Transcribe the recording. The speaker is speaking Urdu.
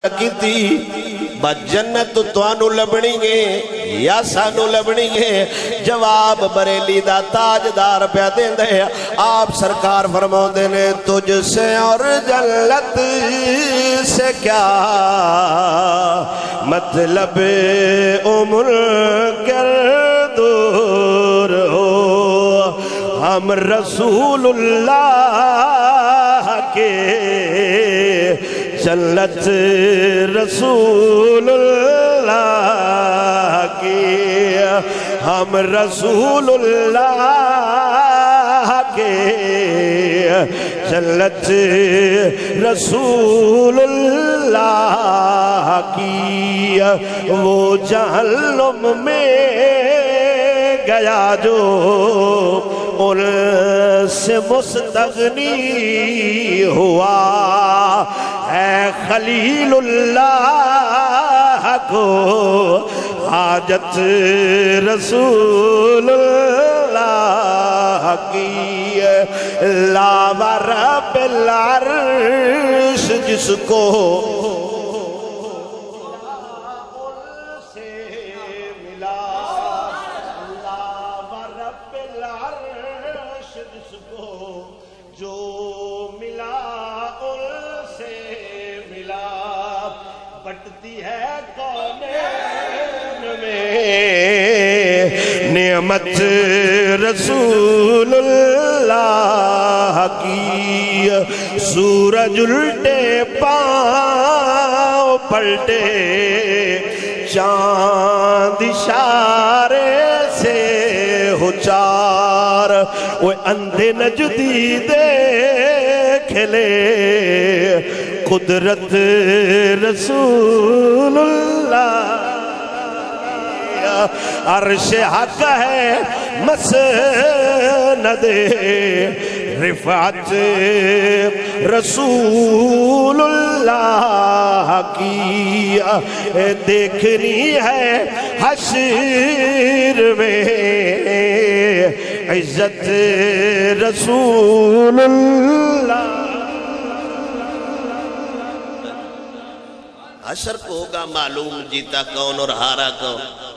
کی تھی جنت توانو لبنی گے یا سانو لبنی گے جواب بریلی دا تاجدار پہ دیں دے آپ سرکار فرماؤ دینے تجھ سے اور جنت سے کیا مطلب عمر کر دور ہو ہم رسول اللہ کے جنت رسول اللہ کی ہم رسول اللہ کے جنت رسول اللہ کی وہ جہنم میں گیا جو ان سے مستغنی ہوا اے خلیل اللہ کو حاجت رسول اللہ کی لا ورب العرش جس کو بٹتی ہے کونین میں نعمت رسول اللہ کی سورج الٹے پاؤں پلٹے چاند اشارے سے ہو چار وہ اندھے نجدی دیکھ لے قدرت رسول اللہ عرش حق ہے مسند رفعت رسول اللہ کی دیکھنی ہے حشر میں عزت رسول اللہ حشر کو ہوگا معلوم جیتا کون اور ہارا کون